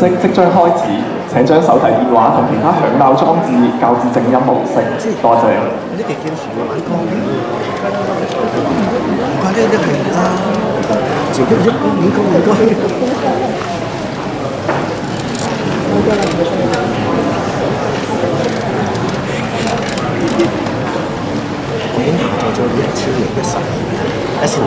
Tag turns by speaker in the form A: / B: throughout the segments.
A: 式即將開始，請將手提電話同其他響鬧裝置校至靜音模式。多謝。
B: 呢幾件事要玩光嘅，唔怪得一係啦，自己唔該。我已經下載咗1000年嘅1000年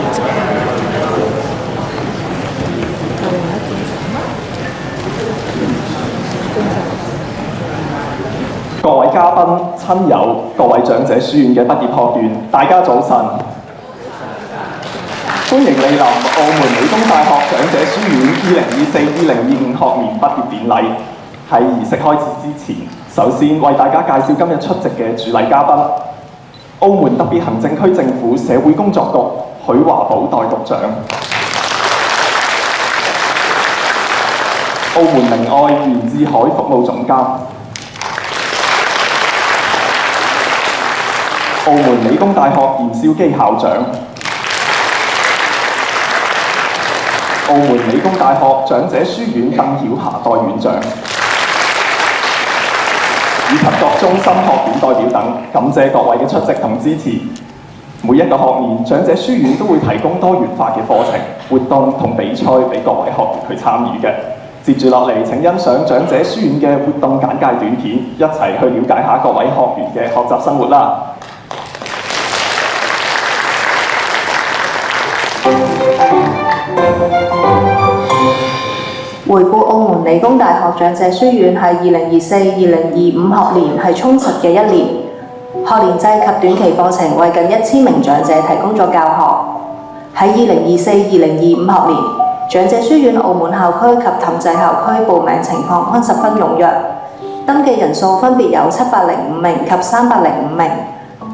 A: 各位嘉賓、親友、各位長者書院嘅畢業學員，大家早晨！歡迎蒞臨澳門理工大學長者書院2024-2025學年畢業典禮。喺儀式開始之前，首先為大家介紹今日出席嘅主禮嘉賓：澳門特別行政區政府社會工作局許華寶代局長。澳門明愛袁志海服務總監，澳門理工大學嚴少基校長，澳門理工大學長者書院鄧曉霞代院長，以及各中心學院代表等，感謝各位嘅出席同支持。每一個學年，長者書院都會提供多元化嘅課程、活動同比賽俾各位學員去參與嘅。接住落嚟，請欣賞長者書院嘅活動簡介短片，一齊去了解下各位學員嘅學習生活啦。
C: 回顧澳門理工大學長者書院係2024-2025學年係充實嘅一年，學年制及短期課程為近1000名長者提供咗教學。喺2024-2025學年，長者書院澳門校區及氹仔校區報名情況均十分踴躍，登記人數分別有705名及305名，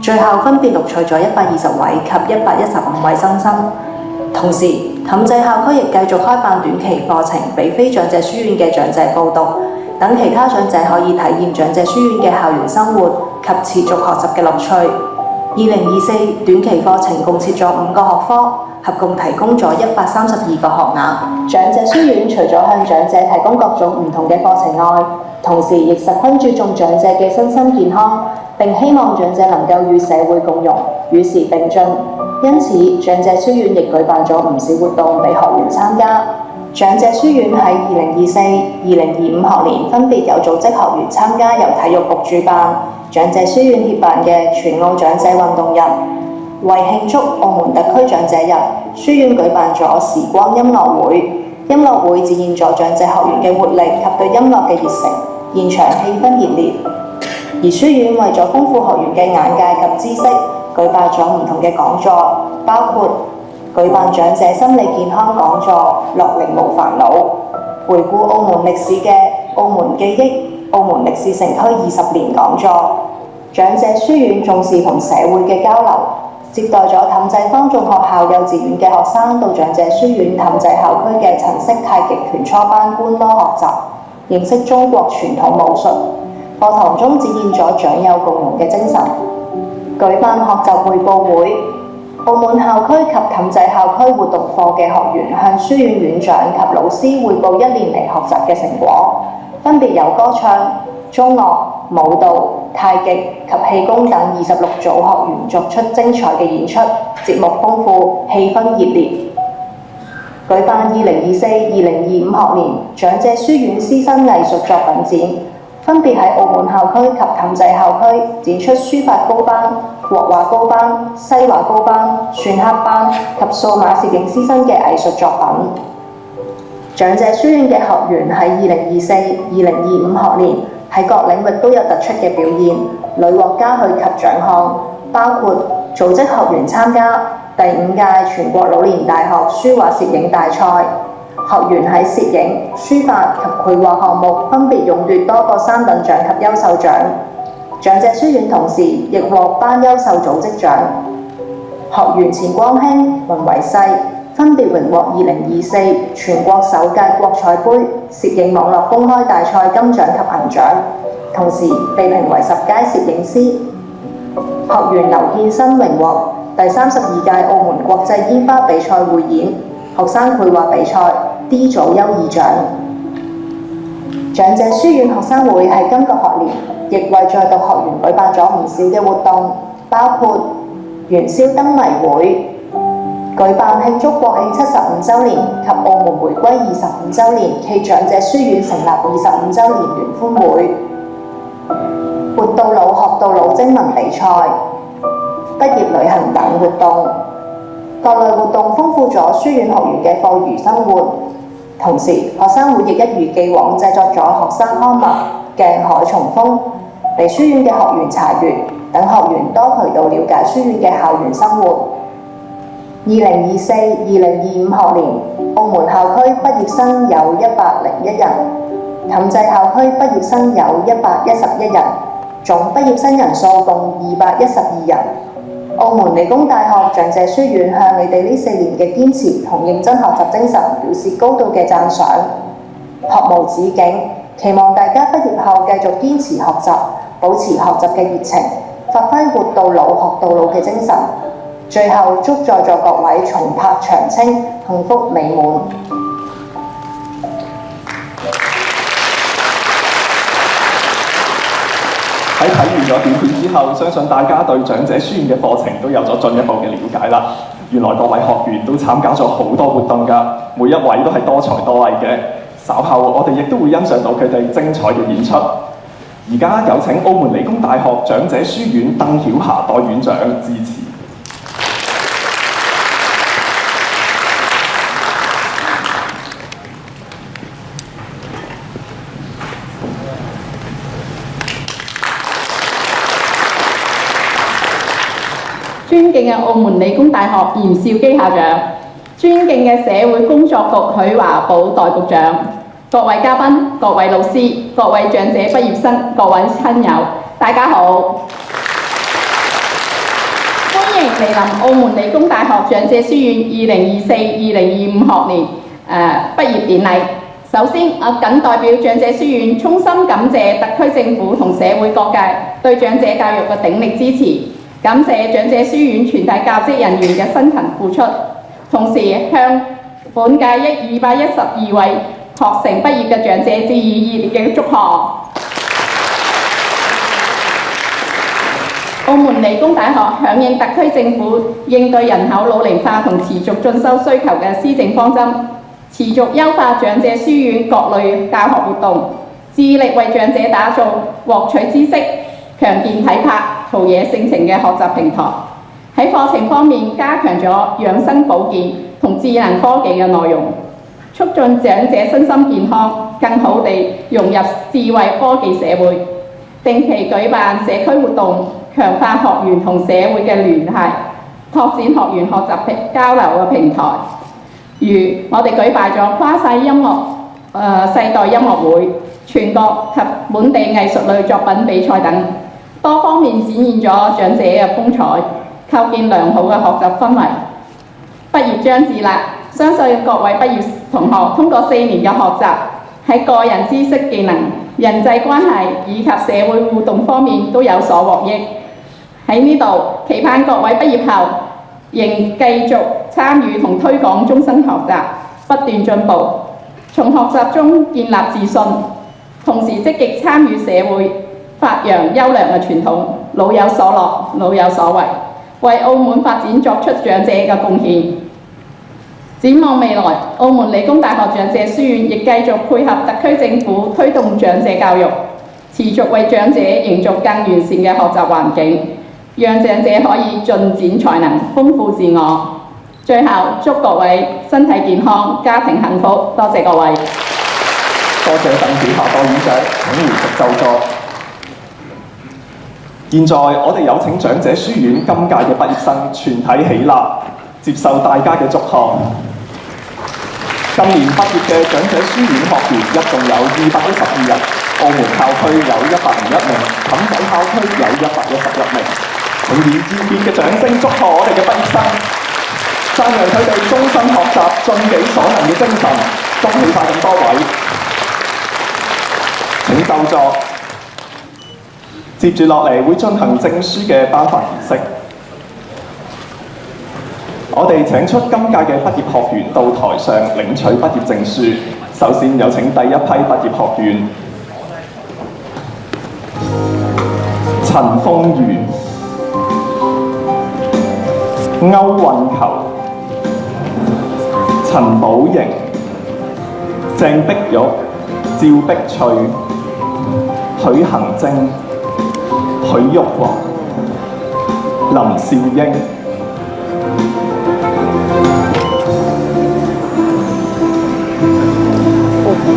C: 最後分別錄取咗120位及115位新生。同時，氹仔校區亦繼續開辦短期課程俾非長者書院嘅長者報讀，等其他長者可以體驗長者書院嘅校園生活及持續學習嘅樂趣。2024短期課程共設咗5個學科，合共提供咗132個學額。長者書院除咗向長者提供各種唔同嘅課程外，同時亦十分注重長者嘅身心健康，並希望長者能夠與社會共融，與時並進。因此，長者書院亦舉辦咗唔少活動俾學員參加。長者書院喺2024-2025學年分別有組織學員參加由體育局主辦、長者書院協辦嘅全澳長者運動日。為慶祝澳門特區長者日，書院舉辦咗時光音樂會。音樂會展現咗長者學員嘅活力及對音樂嘅熱誠，現場氣氛熱烈。而書院為咗豐富學員嘅眼界及知識，舉辦咗唔同嘅講座，包括舉辦長者心理健康講座、樂齡無煩惱，回顧澳門歷史嘅澳門記憶、澳門歷史城區20年講座。長者書院重視同社會嘅交流，接待咗氹仔方眾學校幼稚園嘅學生到長者書院氹仔校區嘅陳式太極拳初班觀摩學習，認識中國傳統武術。課堂中展現咗長幼共融嘅精神。舉辦學習匯報會，澳門校區及氹仔校區活動課嘅學員向書院院長及老師匯報1年嚟學習嘅成果，分別有歌唱、中樂、舞蹈、太極及氣功等26組學員作出精彩嘅演出，節目豐富，氣氛熱烈。舉辦2024-2025學年長者書院師生藝術作品展，分別喺澳門校區及氹仔校區展出書法高班、國畫高班、西畫高班、篆刻班及數碼攝影師生嘅藝術作品。長者書院嘅學員喺2024-2025學年喺各領域都有突出嘅表現，屢獲嘉許及獎項，包括組織學員參加第5屆全國老年大學書畫攝影大賽。學員喺攝影、書法及繪畫項目分別勇奪多個3等獎及優秀獎。長者書院同時亦獲頒優秀組織獎。學員錢光興、雲維世分別榮獲2024全國首屆國彩杯攝影網絡公開大賽金獎及銀獎，同時被評為10佳攝影師。學員劉憲新榮獲第32屆澳門國際煙花比賽匯演學生繪畫比賽 D 組優異獎。長者書院學生會喺今個學年亦為在讀學員舉辦咗唔少嘅活動，包括元宵燈謎會、舉辦慶祝國慶75週年及澳門回歸25週年暨長者書院成立25週年聯歡會、活到老學到老徵文比賽、畢業旅行等活動。各類活動豐富咗書院學員嘅課餘生活。同時，學生會亦一如既往製作咗學生刊物《鏡海重豐》，俾書院嘅學員查閱，等學員多渠道了解書院嘅校園生活。2024-2025學年，澳門校區畢業生有101人，氹仔校區畢業生有111人，總畢業生人數共212人。澳門理工大學長者書院向你哋呢4年嘅堅持同認真學習精神表示高度嘅讚賞，學無止境，期望大家畢業後繼續堅持學習，保持學習嘅熱情，發揮活到老學到老嘅精神。最後祝在座各位重拍長青，幸福美滿。
A: 喺睇完咗短片之後，相信大家對長者書院嘅課程都有咗進一步嘅了解啦。原來各位學員都參加咗好多活動㗎，每一位都係多才多藝嘅。稍後我哋亦都會欣賞到佢哋精彩嘅演出。而家有請澳門理工大學長者書院鄧曉霞代院長致辭。
D: 尊敬嘅澳門理工大學嚴少基校長，尊敬嘅社會工作局許華寶代局長，各位嘉賓、各位老師、各位長者畢業生、各位親友，大家好！歡迎蒞臨澳門理工大學長者書院2024-2025學年畢業典禮。首先，我謹代表長者書院衷心感謝特區政府同社會各界對長者教育嘅鼎力支持。感謝長者書院全體教職人員嘅辛勤付出，同時向本屆212位學成畢業嘅長者致以熱烈嘅祝賀。澳門理工大學響應特區政府應對人口老齡化同持續進修需求嘅施政方針，持續優化長者書院各類教學活動，致力為長者打造獲取知識、強健體魄、陶冶性情嘅學習平台。喺課程方面，加強咗養生保健同智能科技嘅內容，促進長者身心健康，更好地融入智慧科技社會。定期舉辦社區活動，強化學員同社會嘅聯繫，拓展學員學習交流嘅平台。如我哋舉辦咗跨世代音樂會、全國及本地藝術類作品比賽等，多方面展現咗長者嘅風采，構建良好嘅學習氛圍。畢業將至啦，相信各位畢業同學通過4年嘅學習，喺個人知識技能、人際關係以及社會互動方面都有所獲益。喺呢度期盼各位畢業後仍繼續參與同推廣終身學習，不斷進步，從學習中建立自信，同時積極參與社會，發揚優良嘅傳統，老有所樂，老有所為，為澳門發展作出長者嘅貢獻。展望未來，澳門理工大學長者書院亦繼續配合特區政府推動長者教育，持續為長者營造更完善嘅學習環境，讓長者可以盡展才能，豐富自我。最後，祝各位身體健康，家庭幸福。多謝各位。
A: 多謝鄧曉霞代院長，請回席就座。現在我哋有請長者書院今屆嘅畢業生全體起立，接受大家嘅祝賀。今年畢業嘅長者書院學員一共有212人，澳門校區有101名，氹仔校區有111名。請以熱烈嘅掌聲祝賀我哋嘅畢業生，讚揚佢哋終身學習、盡己所能嘅精神。恭喜晒咁多位！請就座。接住落嚟會進行證書嘅頒發儀式。我哋請出今屆嘅畢業學員到台上領取畢業證書。首先有請第一批畢業學員陳豐源、歐運球、陳寶瑩、鄭碧玉、趙碧翠、許恒晶、許玉華、林少英。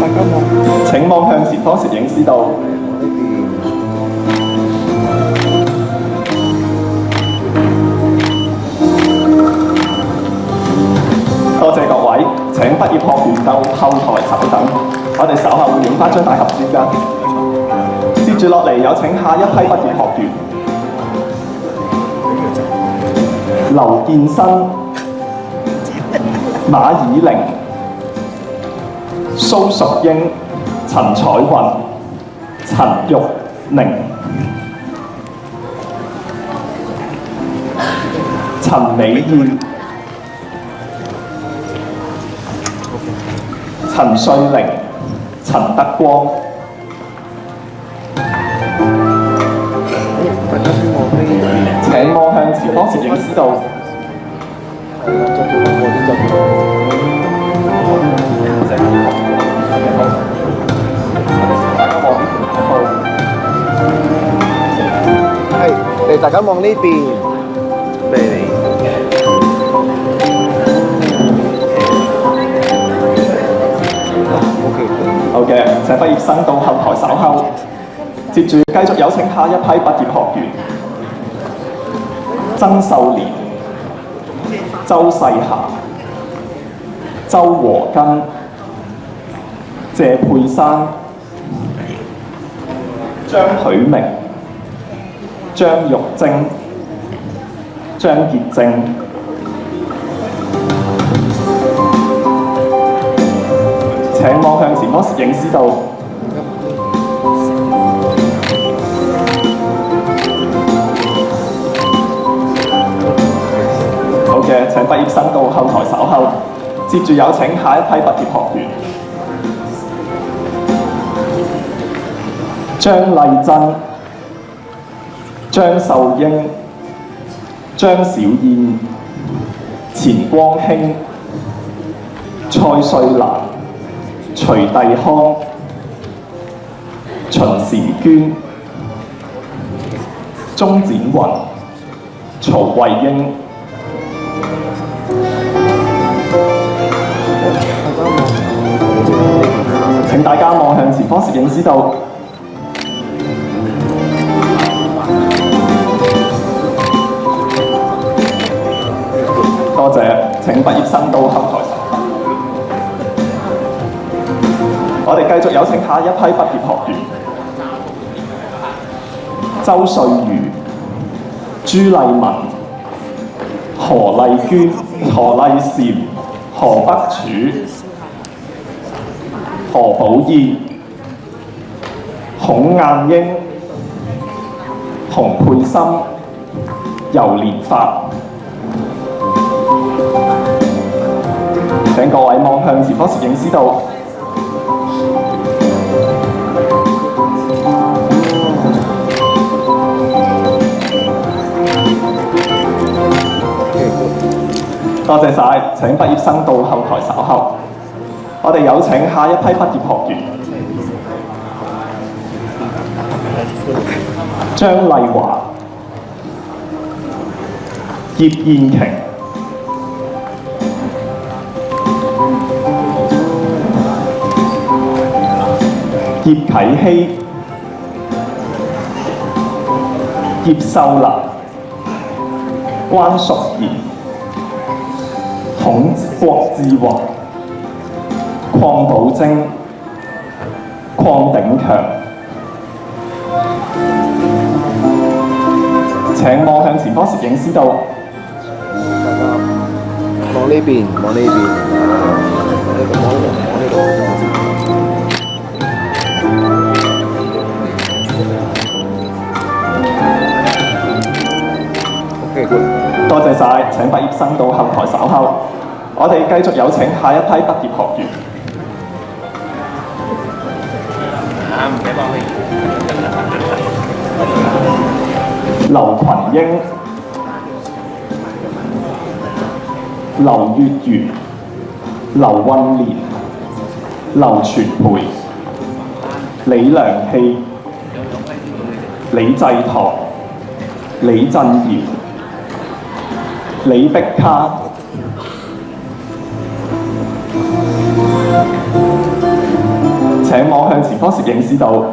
B: 大家望
A: 請望向前方攝影師道。多謝各位，請畢業學員到後台稍等，我哋稍後會影翻張大合照㗎。接住落嚟有請下一批畢業學員：劉建新、馬以玲、蘇淑英、陳彩雲、陳玉寧、陳美燕、陳瑞玲、陳德光。
B: 大家先望呢邊，
A: 請望向前方攝影師道。
B: 係啦，再調翻嗰啲，再調係，大家望呢邊，嚟。
A: 好嘅，請畢業生到後台稍後。接住繼續有請下一批畢業學員：曾秀蓮、周世霞、周和根、謝佩珊、張許明、張玉晶、張潔晶。請望向前方攝影師道。好嘅，請畢業生到後台稍後。接住有請下一批畢業學員：張麗珍、張秀英、張小燕、錢光興、蔡瑞蘭、徐帝康、秦嬋娟、鐘展雲、曹慧英。請大家望向前方攝影師道。多謝，請畢業生到後台。我哋繼續有請下一批畢業學員：周瑞瑜、朱麗文、何麗娟、何麗嬋、何北柱、何寶燕、孔雁英、洪佩森、游連發。請各位望向前方攝影師道。多謝晒，請畢業生到後台稍後。我哋有請下一批畢業學員：張麗華、葉燕瓊、葉啟希、葉秀蘭、關淑賢、孔郭志華、鄺寶晶、鄺鼎強。請望向前方攝影師道。
B: 大家望呢邊，望呢邊，望呢度，望呢度，望呢度。
A: 多謝晒，請畢業生到後台稍後。我哋繼續有請下一批畢業學員：劉群英、劉月如、劉運蓮、劉全培、李良氣、李濟棠、李振堯、李碧卡。請望向前方攝影師道。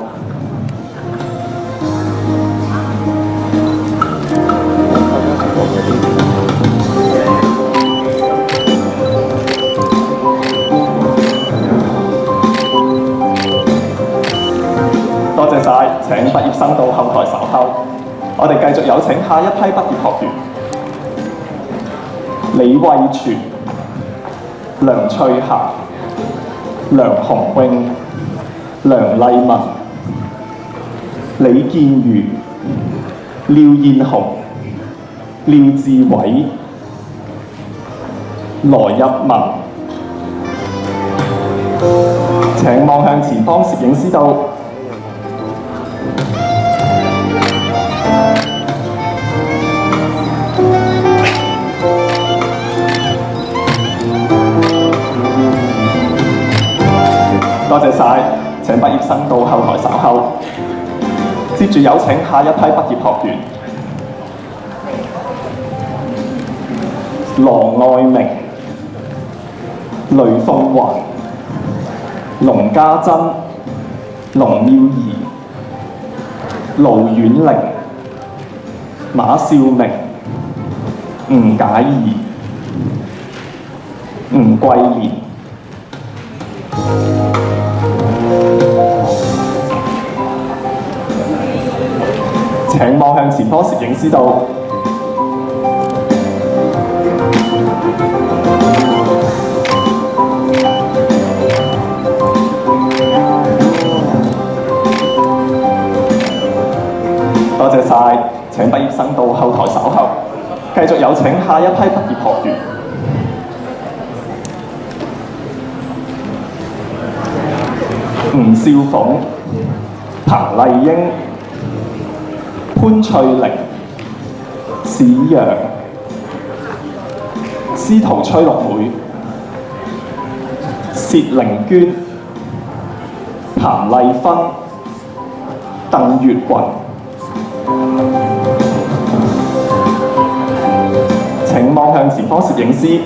A: 多謝晒，請畢業生到後台稍後。我哋繼續有請下一批畢業學員：李慧全、梁翠霞、梁鴻永、梁麗文、李建瑜、廖燕紅、廖志偉、羅日文。請望向前方攝影師道。多謝晒，請畢業生到後台稍後。接住有請下一批畢業學員：羅愛明、雷鳳華、龍家珍、龍妙儀、盧婉玲、馬少明、吳解儀、吳桂蓮。請望向前方攝影師道。多謝晒，請畢業生到後台稍後。繼續有請下一批畢業學員：吳少鳳、彭麗英、潘翠玲、史陽、司徒崔綠梅、薛玲娟、譚麗芬、鄧月雲。請望向前方攝影師。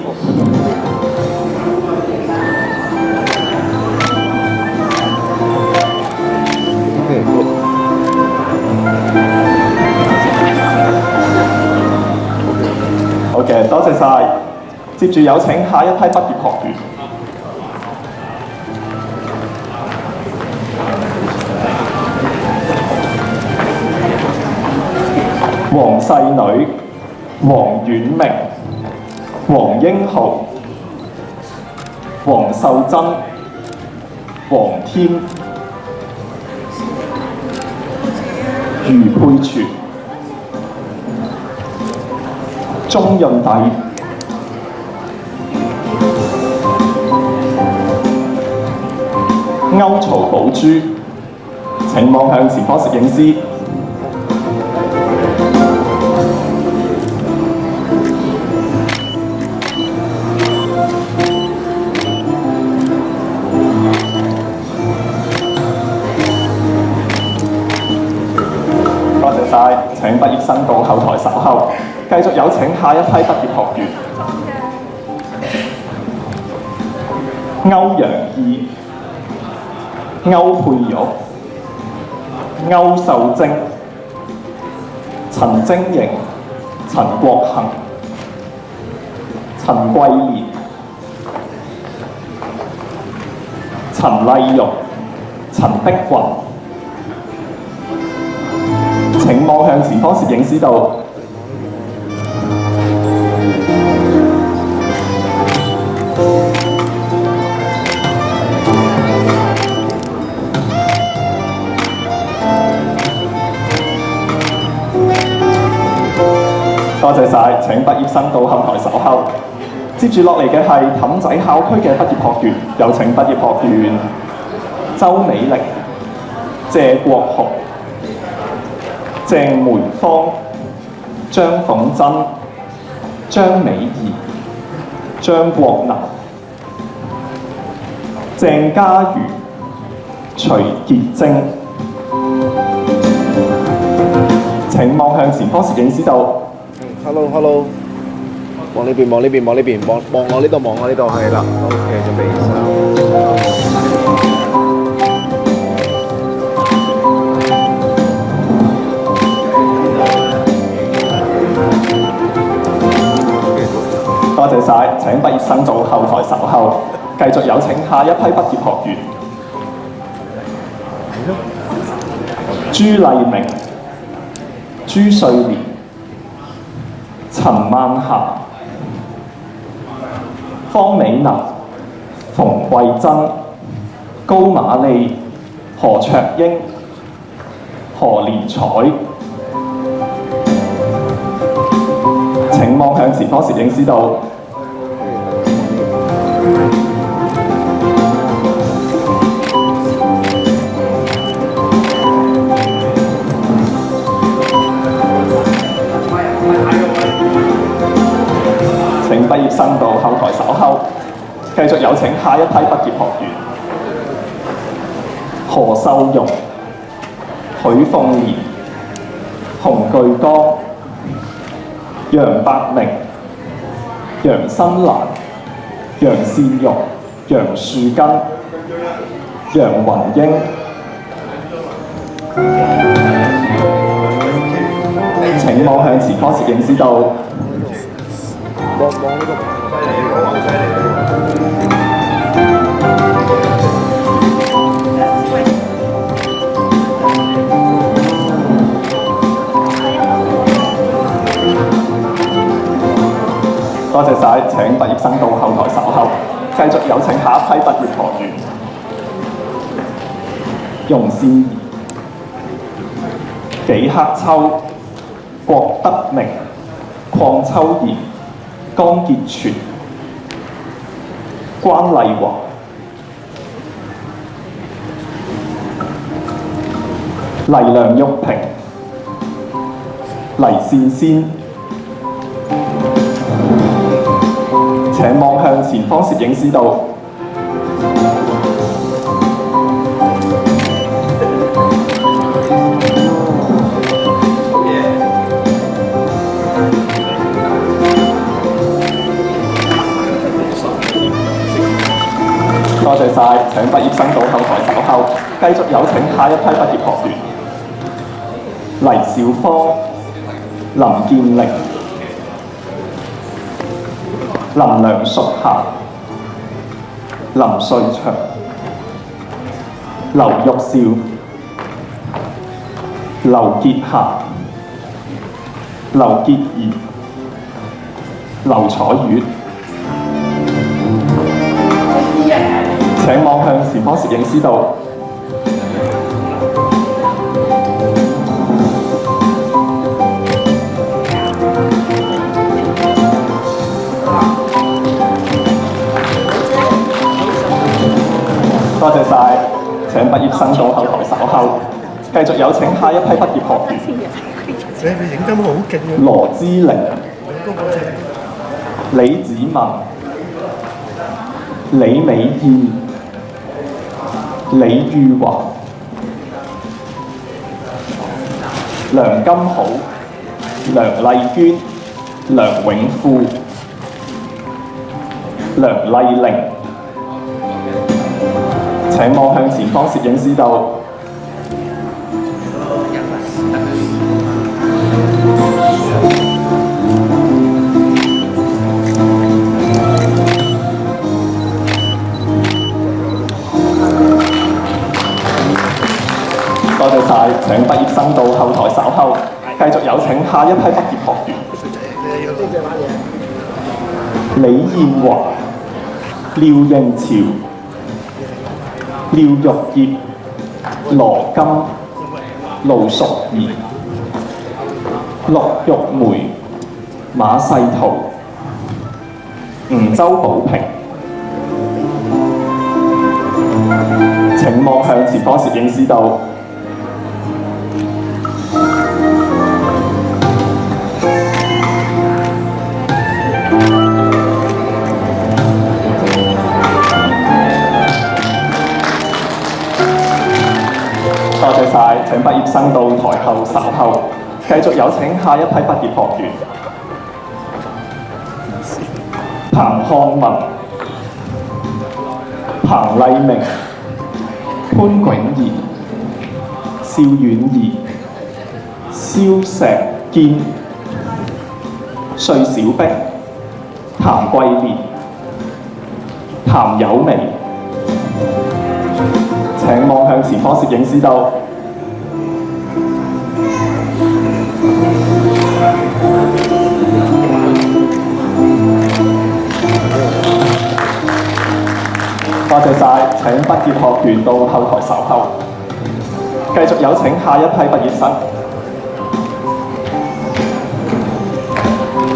A: 好嘅，多謝晒。接住有請下一批畢業學員：黃世女、黃婉明、黃英豪、黃秀珍、黃添、余佩全、鐘潤弟、歐曹寶珠。請望向前方攝影師。多謝晒，請畢業生到後台稍後。繼續有請下一批畢業學員：歐陽義、歐佩玉、歐秀晶、陳晶瑩、陳國恒、陳桂蓮、陳麗玉、陳碧雲。請望向前方攝影師道。多謝晒，請畢業生到後台稍後。接住落嚟嘅係氹仔校區嘅畢業學員，有請畢業學員周美玲、謝國雄、鄭梅芳、張鳳珍、張美儀、張國能、鄭嘉瑜、徐潔晶。請望向前方攝影師度。
B: Hello Hello，望呢邊望呢邊望呢邊望我呢度望我呢度係啦。OK， 準備
A: 多謝晒，請畢業生到後台稍後，繼續有請下一批畢業學員。朱麗明、朱瑞蓮、陳曼霞、方美娜、馮慧珍、高瑪麗、何卓英、何連彩。請望向前方攝影師度。請畢業生到後台稍後，繼續有請下一批畢業學員。何秀容、許鳳蓮、洪巨江、楊百明、楊新蘭、楊善玉、楊樹根、楊雲英。請望向前方攝影師度。
B: 望呢個
A: 多謝晒，請畢業生到後台稍後，繼續有請下一批畢業學員。容善儀、紀克秋、郭德明、鄺秋賢、江傑全、關麗華、黎梁玉萍、黎善仙。請望向前方攝影師度。多謝晒，請畢業生到後台稍後，繼續有請下一批畢業學員。黎小芳、林建玲、林梁淑霞、林瑞祥、劉玉兆、劉潔霞、劉潔儀、劉彩月。請望向前方攝影師度。多謝晒，請畢業生到後台稍後，繼續有請下一批畢業學員。
E: 你影得好勁喎！
A: 羅之玲、李子文、李美燕、李裕華、梁金好、梁麗娟、梁永富、梁麗玲。請望向前方攝影師度。多謝晒，請畢業生到後台稍後，繼續有請下一批畢業學員。李燕華、廖應潮、廖玉葉、羅金、盧淑儀、陸玉梅、馬世圖、吳周寶平。請望向前方攝影師度。請畢業生到台後稍後，繼續有請下一批畢業學員。彭漢文、彭麗明、潘炯怡、邵婉儀、蕭石堅、穗小碧、譚桂蓮、譚友薇。請望向前方攝影師度。多謝晒，請畢業學員到後台稍後，繼續有請下一批畢業生。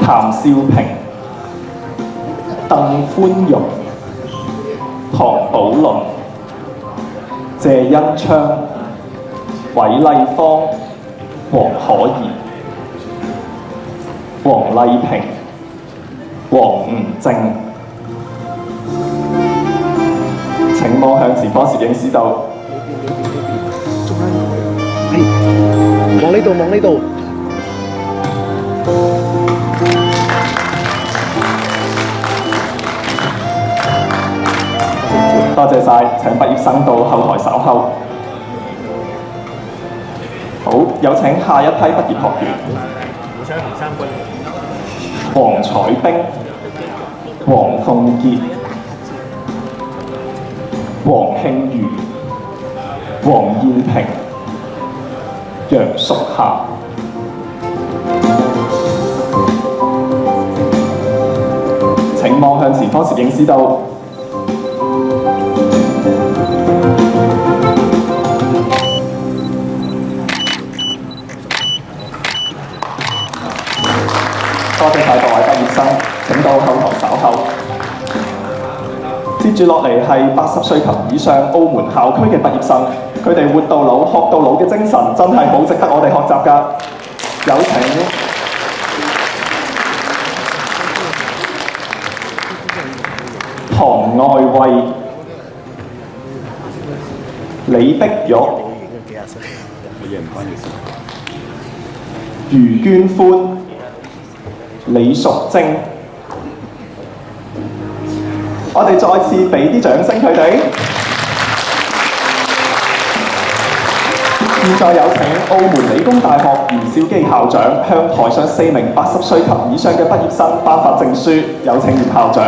A: 譚少平、鄧寬容、唐寶倫、謝恩昌、韋麗芳、黃可兒、黃麗萍、黃吳正。請望向前方攝影師度。
B: 望呢度，望呢度。
A: 多謝晒，請畢業生到後台稍後。好，有請下一批畢業學員。黃彩冰、黃鳳傑、黃慶如、黃燕萍、楊淑霞。請望向前方攝影師度。多謝晒各位畢業生，請到後台稍後。接住落嚟係80歲及以上澳門校區嘅畢業生，佢哋活到老、學到老嘅精神真係好值得我哋學習㗎。有請唐愛慧、李碧玉、余娟歡、李淑貞，我哋再次俾啲掌聲佢哋。現在有請澳門理工大學袁兆基校長向台上4名80歲及以上嘅畢業生頒發證書，有請袁校長。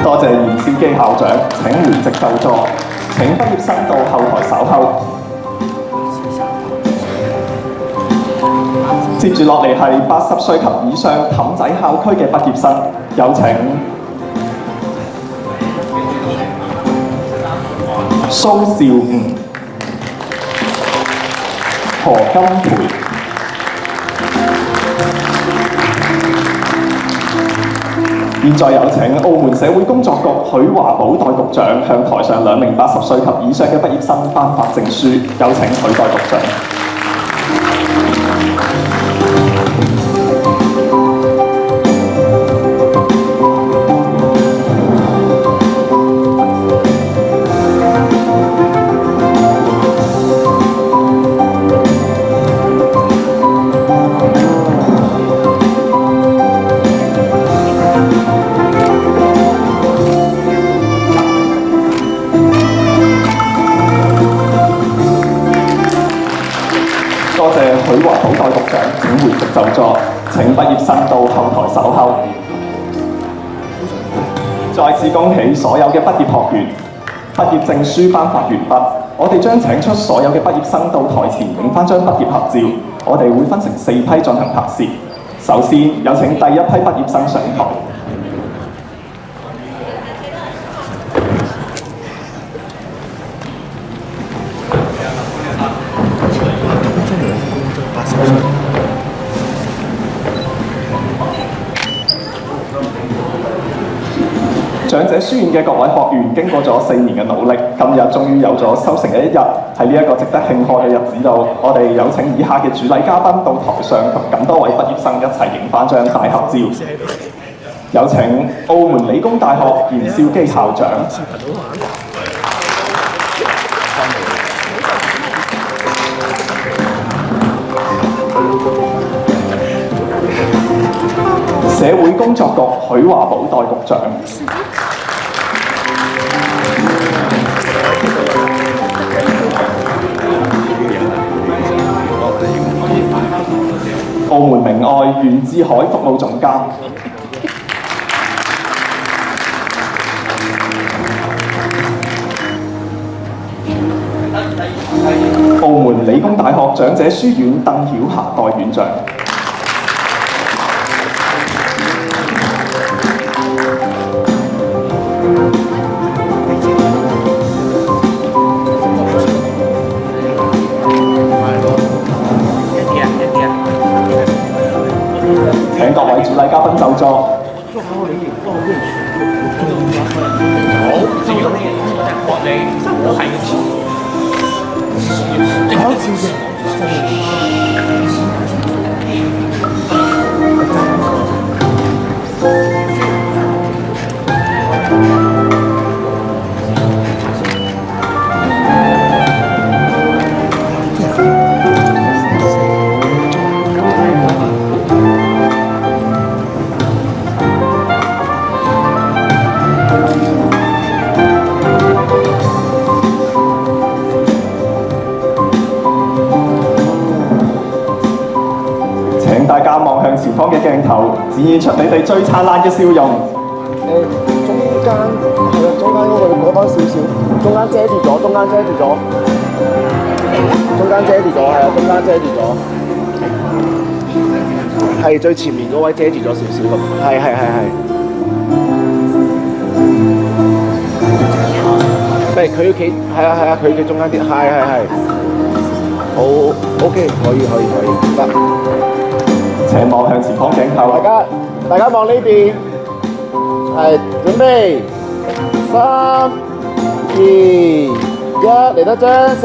A: 多謝袁兆基校長，請回席就座。請畢業生到後台稍後。接住落嚟係80歲及以上氹仔校區嘅畢業生，有請蘇兆吳、何金培、現在有請澳門社會工作局許華寶代局長向台上2名80歲及以上嘅畢業生頒發證書，有請許代局長。多謝許華寶代局長，請回席就座。請畢業生到後台稍後。再次恭喜所有嘅畢業學員，畢業證書頒發完畢。我哋將請出所有嘅畢業生到台前影返張畢業合照。我哋會分成4批進行拍攝。首先有請第一批畢業生上台。書院嘅各位學員經過咗4年嘅努力，今日終於有咗收成嘅一日。喺呢一個值得慶賀嘅日子度，我哋有請以下嘅主禮嘉賓到台上同咁多位畢業生一齊影翻張大合照。有請澳門理工大學嚴少基校長。社會工作局許華寶代局長。澳門明愛袁志海服務總監。澳門理工大學長者書院鄧曉霞代院長。請各位主禮嘉賓就座。前方嘅鏡頭展現出你哋最燦爛嘅笑容。
B: 中間係啊，中間嗰個要攞多少少，中間遮住咗，中間遮住咗，中間遮住咗，係啊，中間遮住咗，係最前面嗰位遮住咗少少咁，係。係佢要企，係啊，佢企中間啲，係，好 OK，可以，得。
A: 請望向前方鏡頭。
B: 大家望呢邊，係準備，3、2、1，嚟多張，3、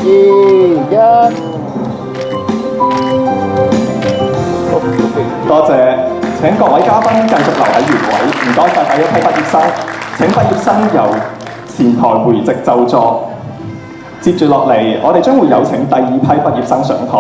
B: 2、1。
A: 多謝，請各位嘉賓繼續留喺原位，唔該晒第一批畢業生。請畢業生由前台回席就座。接住落嚟，我哋將會有請第2批畢業生上台。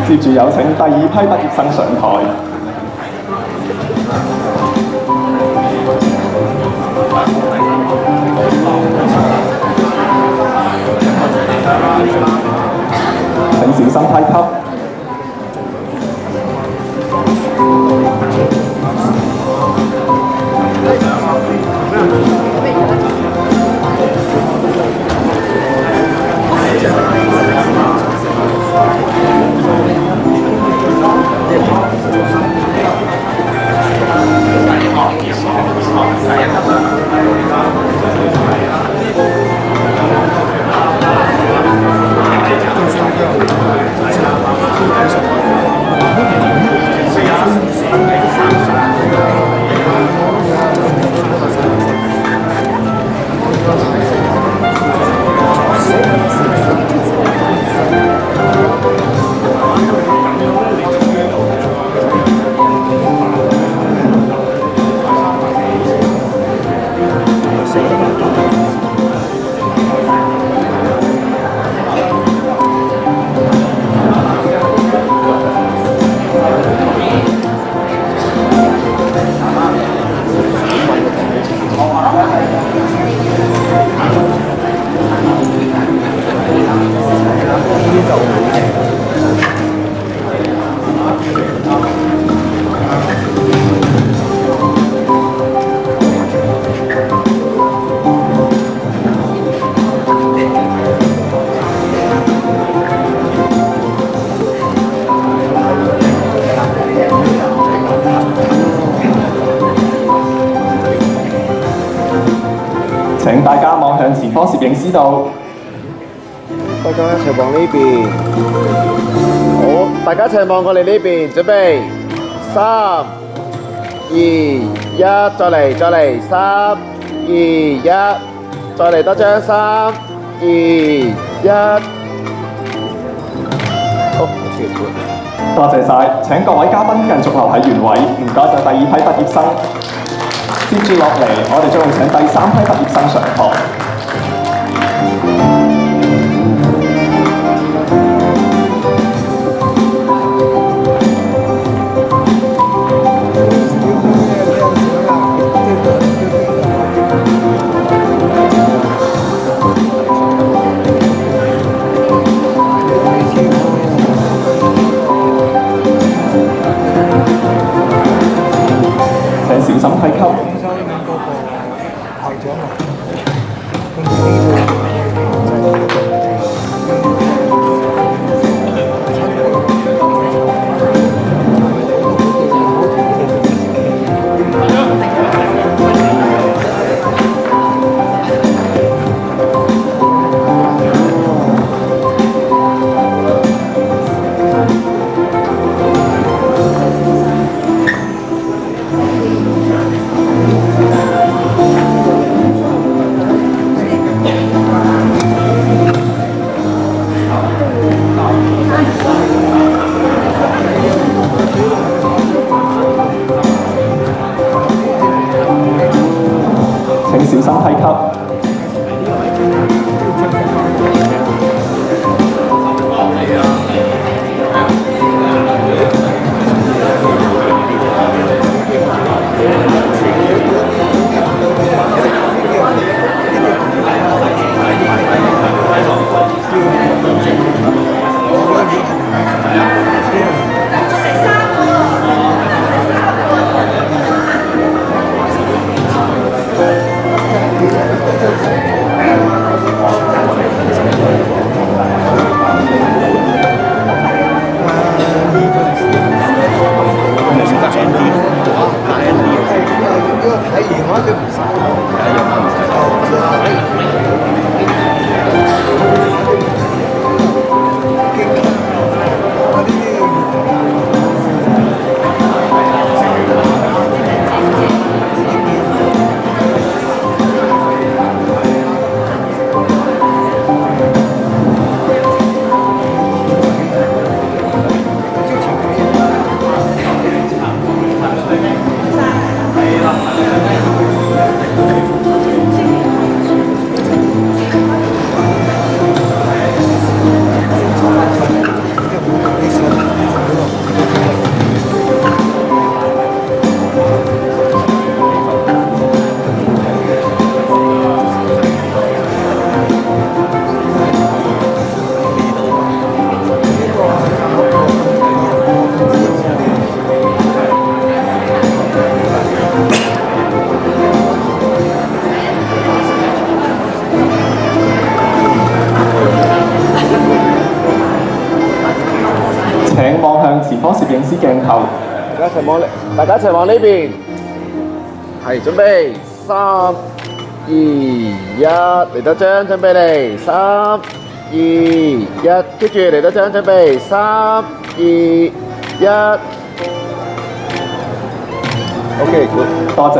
A: 接住有請第2批畢業生上台。請小心梯級。請大家望向前方攝影師度。
B: 大家一齊望呢邊。好，大家一齊望過嚟呢邊，準備3、2、1，再嚟3、2、1，再嚟多張3、2、1。好，
A: 多謝晒，請各位嘉賓繼續留喺原位，唔該晒第二批畢業生。接住落嚟，我哋將會請第三批畢業生上堂。請小心梯級。請小心梯級。請望向前方攝影師鏡頭。
B: 大家一齊望呢邊。係，準備3、2、1，嚟多張，準備嚟3、2、1，跟住嚟多張，準備3、2、1。OK，
A: 多謝。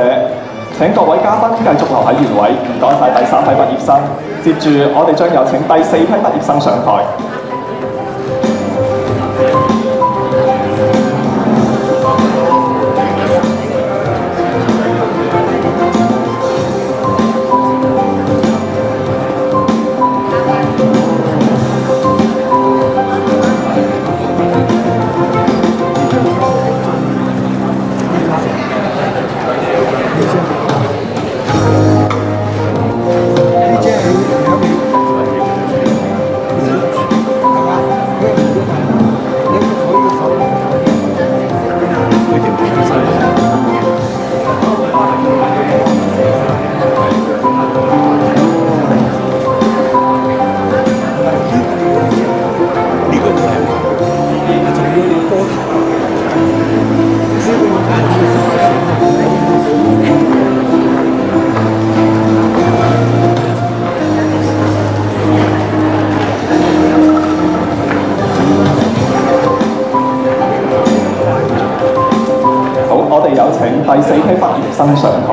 A: 請各位嘉賓繼續留喺原位，唔該晒第三批畢業生。接住我哋將有請第四批畢業生上台。哋有請第4批畢業生上台。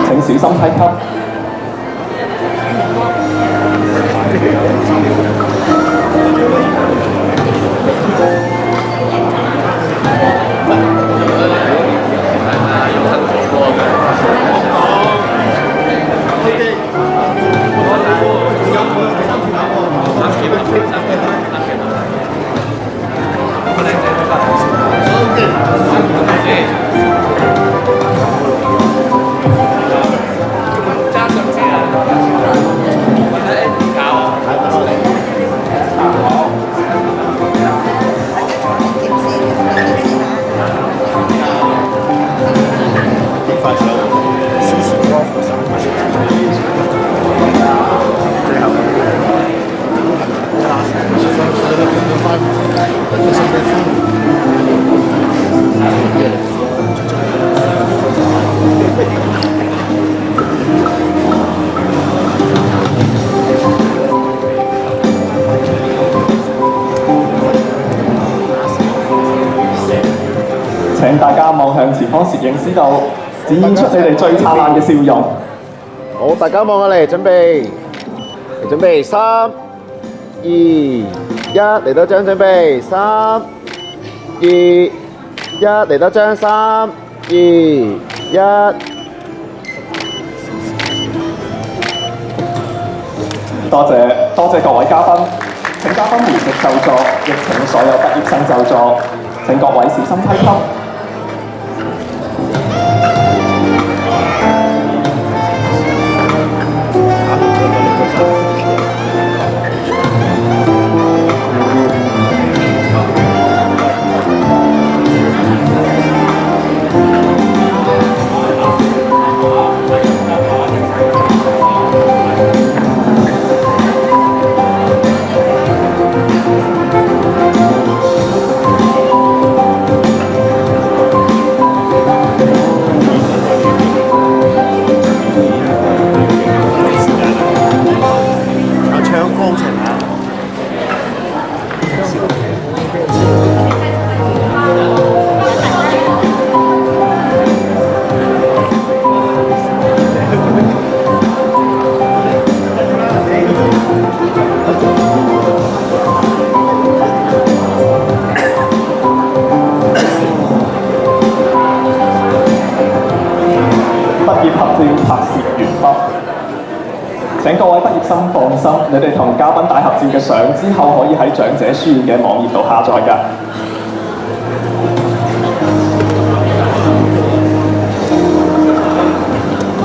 A: 請小心梯級。請大家望向前方攝影師度，展現出你哋最燦爛嘅笑容。
B: 好，大家望過嚟，準備，3、2、1，嚟多張，準備，3、2、1，嚟多張，3、2、1。
A: 多謝各位嘉賓，請嘉賓回席就座，亦請所有畢業生就座。請各位小心梯級。請各位畢業生放心，你哋同嘉賓大合照嘅相之後，可以喺長者書院嘅網頁度下載㗎。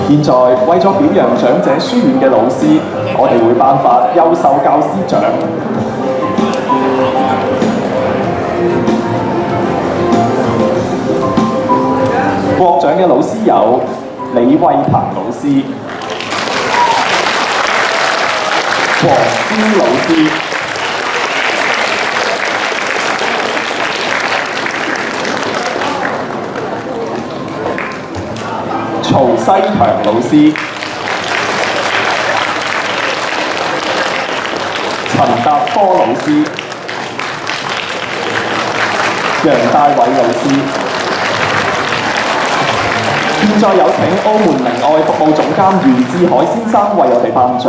A: 現在為咗表揚長者書院嘅老師，我哋會頒發優秀教師獎。獲獎嘅老師有李慧鵬老師、黃思老師、曹西強老師、陳達科老師、楊大偉老師。現在有請澳門明愛服務總監袁志海先生為我哋頒獎。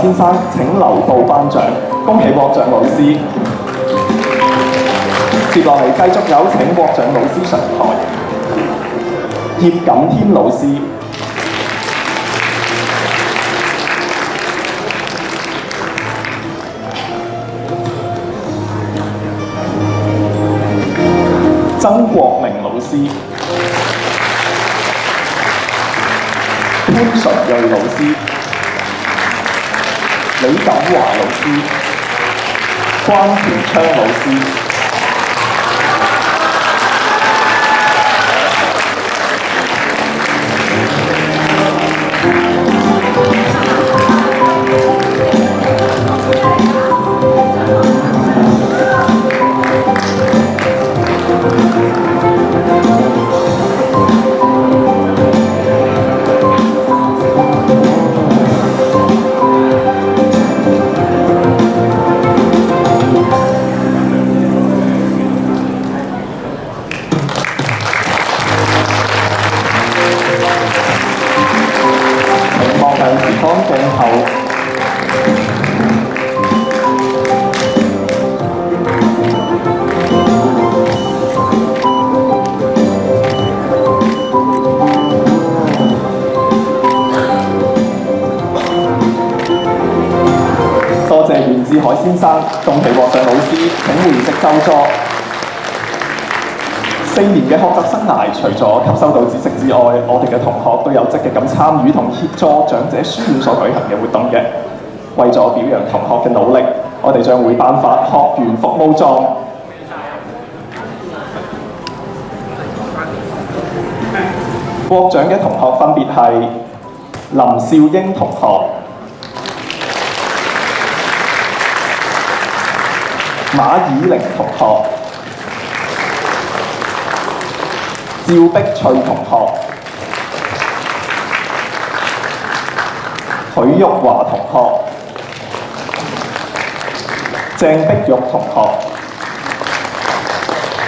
A: 先生請留步頒獎，恭喜獲獎老師。接落嚟繼續有請獲獎老師上台。葉錦添老師、曾國明老師、潘純瑞老師、李錦華老師、關權昌老師。海先生，恭喜獲獎老師，請回席就座。4年嘅學習生涯，除咗吸收到知識之外，我哋嘅同學都有積極咁參與同協助長者書院所舉行嘅活動嘅。為咗表揚同學嘅努力，我哋將會頒發學員服務狀。獲獎嘅同學分別係林少英同學、馬以玲同學、趙碧翠同學、許玉華同學、鄭碧玉同學、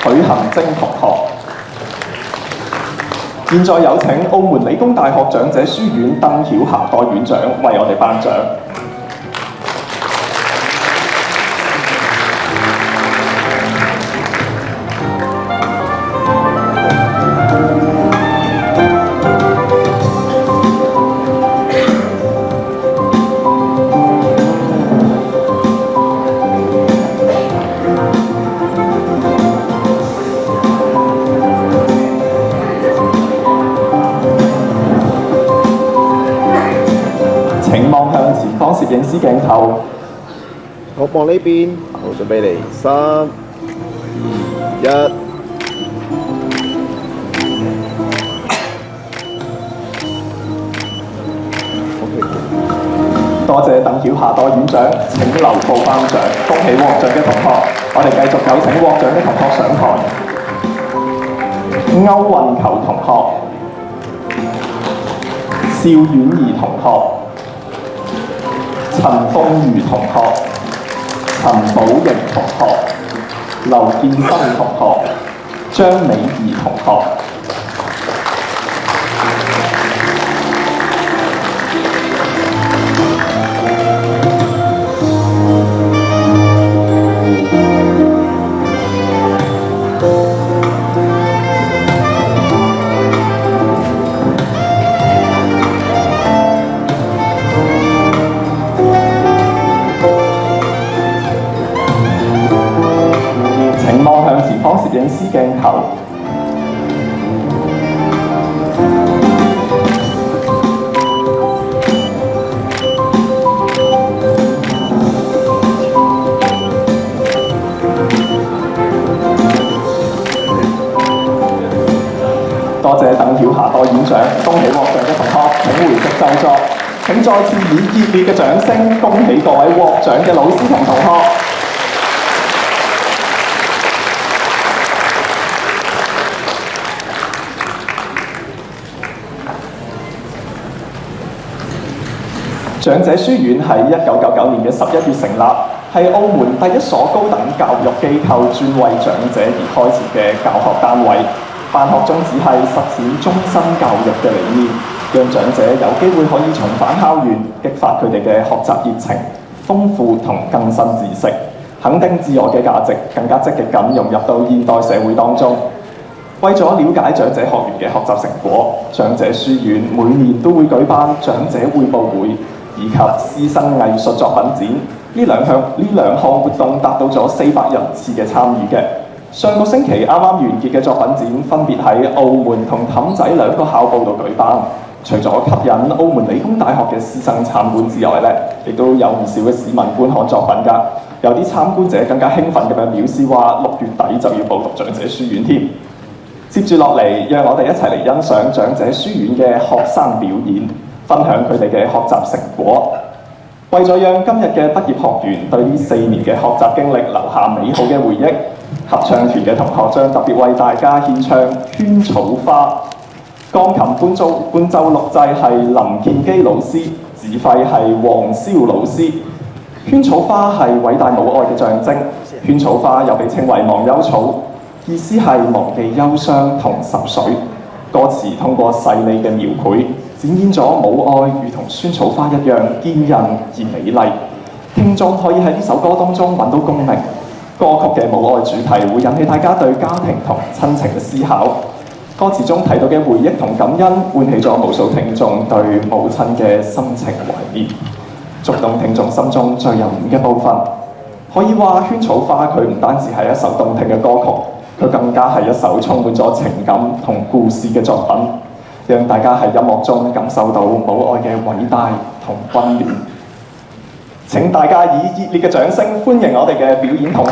A: 許恒晶同學。現在有請澳門理工大學長者書院鄧曉霞代院長為我哋頒獎。攝影師鏡頭，
B: 好望呢邊，好準備嚟，3、2、1。
A: 多謝鄧曉霞代院長，請留步頒獎，恭喜獲獎嘅同學。我哋繼續有請獲獎嘅同學上台。歐運球同學、邵婉儀同學、陳鳳如同學、陳寶瑩同學、劉建生同學、張美儀同學。攝影師鏡頭，多謝鄧曉霞代院長，恭喜獲獎嘅同學，請回席就座。請再次以熱烈嘅掌聲，恭喜各位獲獎嘅老師同同學。長者書院喺1999年嘅11月成立，係澳門第一所高等教育機構專為長者而開設嘅教學單位。辦學宗旨係實踐終身教育嘅理念，讓長者有機會可以重返校園，激發佢哋嘅學習熱情，豐富同更新知識，肯定自我嘅價值，更加積極咁融入到現代社會當中。為咗了解長者學員嘅學習成果，長者書院每年都會舉辦長者匯報會以及師生藝術作品展。呢兩項活動達到咗400人次嘅參與嘅。上個星期啱啱完結嘅作品展，分別喺澳門同氹仔2個校報度舉辦。除咗吸引澳門理工大學嘅師生參觀之外呢，亦都有唔少嘅市民觀看作品㗎。有啲參觀者更加興奮咁樣表示話，6月底就要報讀長者書院添。接住落嚟，讓我哋一齊嚟欣賞長者書院嘅學生表演，分享佢哋嘅學習成果。為咗讓今日嘅畢業學員對呢4年嘅學習經歷留下美好嘅回憶，合唱團嘅同學將特別為大家獻唱《萱草花》。鋼琴伴奏錄製係林建基老師，指揮係黃蕭老師。萱草花係偉大母愛嘅象徵，萱草花又被稱為忘憂草，意思係忘記憂傷同愁緒。歌詞通過細膩嘅描繪，展現咗母愛如同萱草花一樣堅韌而美麗。聽眾可以喺呢首歌當中揾到共鳴。歌曲嘅母愛主題會引起大家對家庭同親情嘅思考。歌詞中提到嘅回憶同感恩，喚起咗無數聽眾對母親嘅深情懷念，觸動聽眾心中最柔軟嘅部分。可以話《萱草花》佢唔單止係一首動聽嘅歌曲，佢更加係一首充滿咗情感同故事嘅作品，讓大家喺音樂中感受到母愛嘅偉大同溫暖。請大家以熱烈嘅掌聲歡迎我哋嘅表演同學。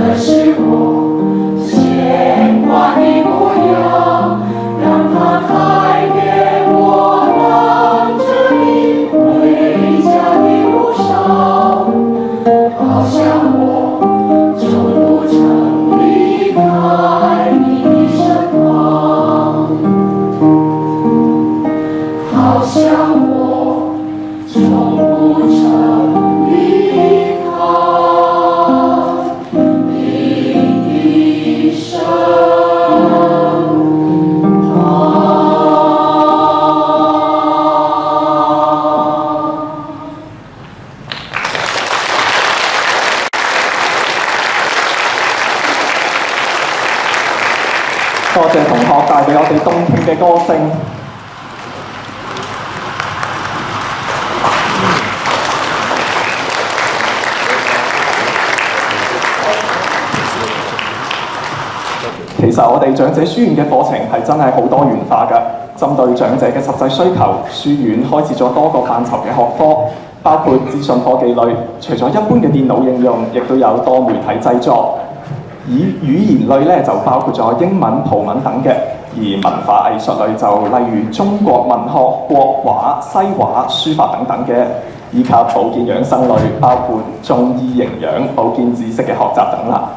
E: 可是我牵挂的模样，让它改变我当着你回家的路上，好像我从不曾离开你的身旁，好像我从不曾离开你的身旁。
A: 多謝同學帶俾我哋動聽嘅歌聲。其實我哋長者書院嘅課程係真係好多元化㗎，針對長者嘅實際需求，書院開設咗多個範疇嘅學科，包括資訊科技類，除咗一般嘅電腦應用，亦都有多媒體製作。語言類咧就包括咗英文、葡文等嘅，而文化藝術類就例如中國文學、國畫、西畫、書法等等嘅，以及保健養生類，包括中醫營養、保健知識嘅學習等啦。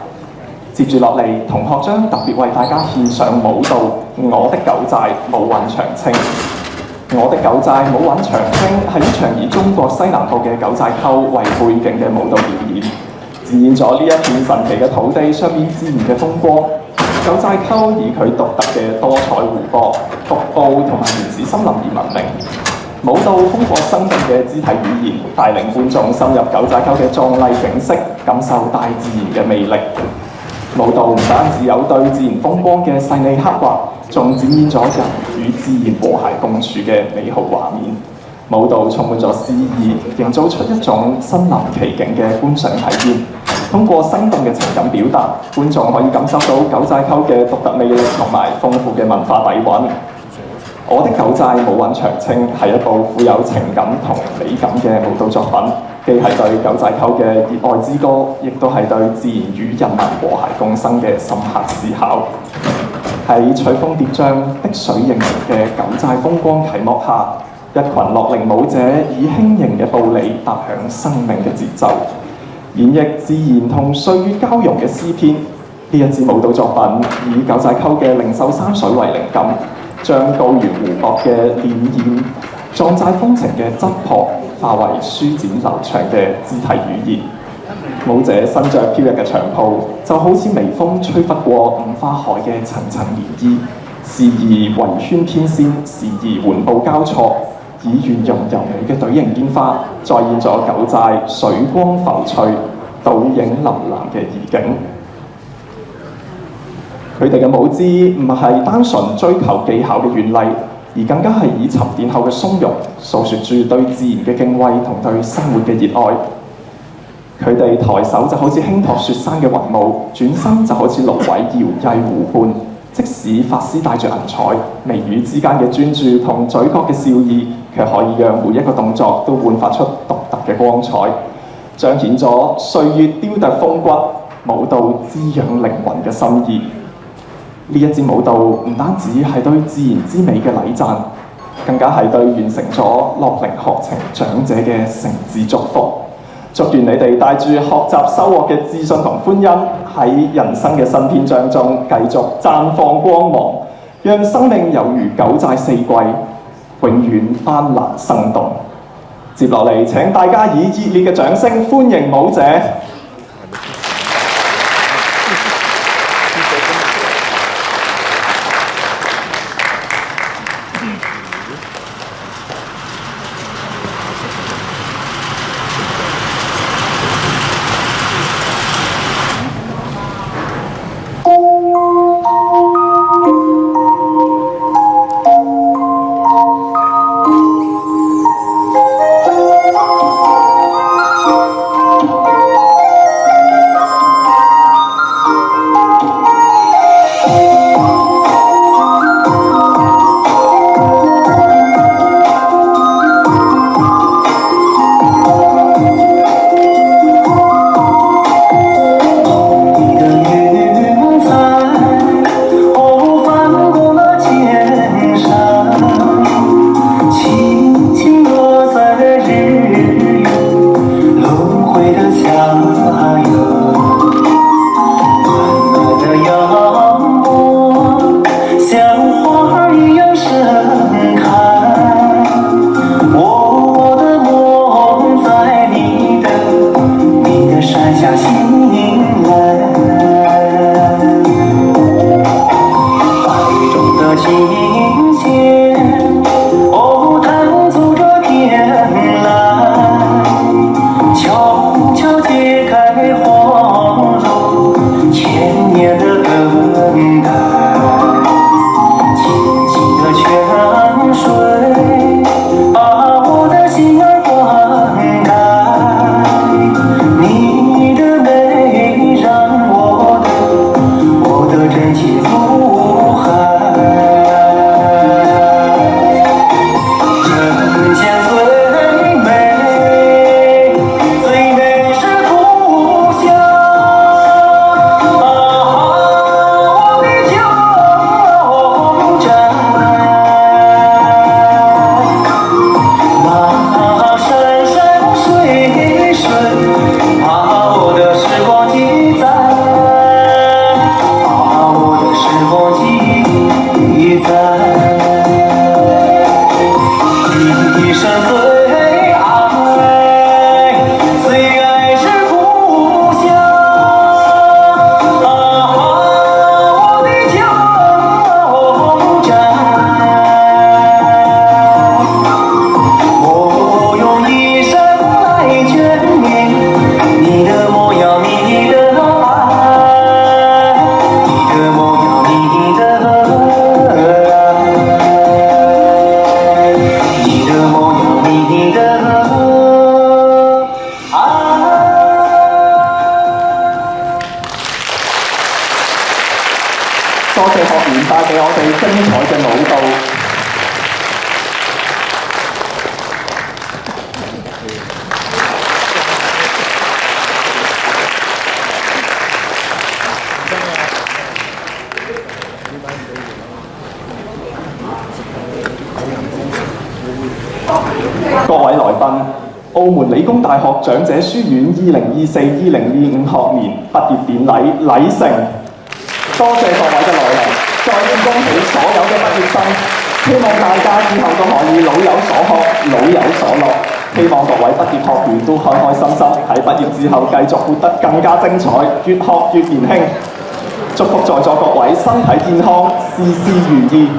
A: 接住落嚟，同學將特別為大家獻上舞蹈《我的九寨舞韻長青》。我的九寨舞韻長青係一場以中國西南部嘅九寨溝為背景嘅舞蹈表演，展現咗呢一片神奇嘅土地上面自然嘅風光。九寨溝以佢獨特嘅多彩湖泊、瀑布同埋原始森林而聞名。舞蹈通過生動嘅肢體語言，帶領觀眾深入九寨溝嘅壯麗景色，感受大自然嘅魅力。舞蹈唔單止有對自然風光嘅細膩刻畫，仲展現咗人與自然和諧共處嘅美好畫面。舞蹈充滿咗詩意，營造出一種身臨其境嘅觀賞體驗。通過生動嘅情感表達，觀眾可以感受到九寨溝嘅獨特魅力同埋豐富嘅文化底蘊。我的九寨舞韻長青係一部富有情感同美感嘅舞蹈作品，既係對九寨溝嘅熱愛之歌，亦都係對自然與人民和諧共生嘅深刻思考。喺隨風疊嶂、碧水盈盈嘅九寨風光啟幕下，一群樂齡舞者以輕盈嘅步履踏響生命嘅節奏，演繹自然同歲月交融嘅詩篇。呢一支舞蹈作品以九寨溝嘅靈秀山水為靈感，將高原湖泊嘅潋滟、壯寨風情嘅質樸，化為舒展流暢嘅肢體語言。舞者身着飄逸嘅長袍，就好似微風吹拂過五花海嘅層層漣漪，時而圍圈天仙，時而緩步交錯，以圓融柔美嘅隊形變化，再現咗九寨水光浮翠、倒影粼粼嘅意境。佢哋嘅舞姿唔係單純追求技巧嘅絢麗，而更加係以沉澱後嘅從容，訴說住對自然嘅敬畏同對生活嘅熱愛。佢哋抬手就好似輕托雪山嘅雲霧，轉身就好似蘆葦搖曳湖畔。即使髮絲帶着銀彩，眉宇之間嘅專注同嘴角嘅笑意，卻可以讓每一個動作都煥發出獨特嘅光彩，彰顯咗歲月雕琢風骨、舞蹈滋養靈魂嘅心意。呢一支舞蹈唔單止係對自然之美嘅禮讚，更加係對完成咗樂齡學程長者嘅誠摯祝福。祝願你哋帶住學習收穫嘅自信同歡欣，喺人生嘅新篇章中繼續綻放光芒，讓生命猶如九寨四季，永遠斑斕生動。接落嚟，請大家以熱烈嘅掌聲歡迎舞者。多謝學員帶俾我哋精彩嘅舞蹈。各位來賓，澳門理工大學長者書院2024-2025學年畢業典禮禮成，多謝各位嘅來臨，再次恭喜所有嘅畢業生，希望大家以後都可以老有所學，老有所樂。希望各位畢業學員都開開心心，喺畢業之後繼續活得更加精彩，越學越年輕。祝福在座各位身體健康，事事如意。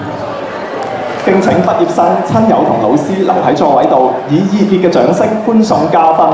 A: 敬請畢業生、親友同老師留喺座位度，以熱烈嘅掌聲歡送嘉賓。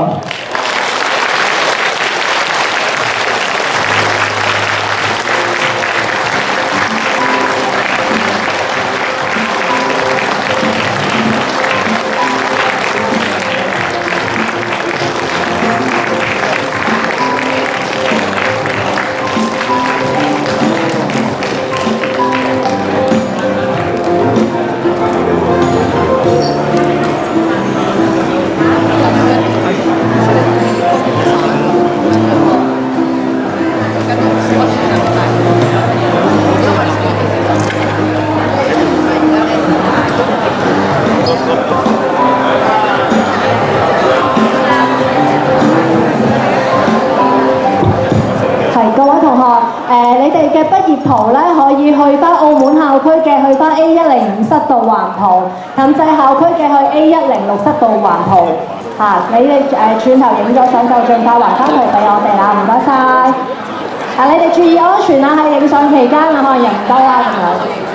F: 你哋嘅畢業圖咧，可以去翻澳門校區嘅，去翻 A105 室度環圖；氹仔校區嘅去 A106 室度環圖。你哋轉頭影咗相就盡快還翻圖俾我哋啦，唔該晒。你哋注意安全啊！喺影相期間可能人多啦咁樣。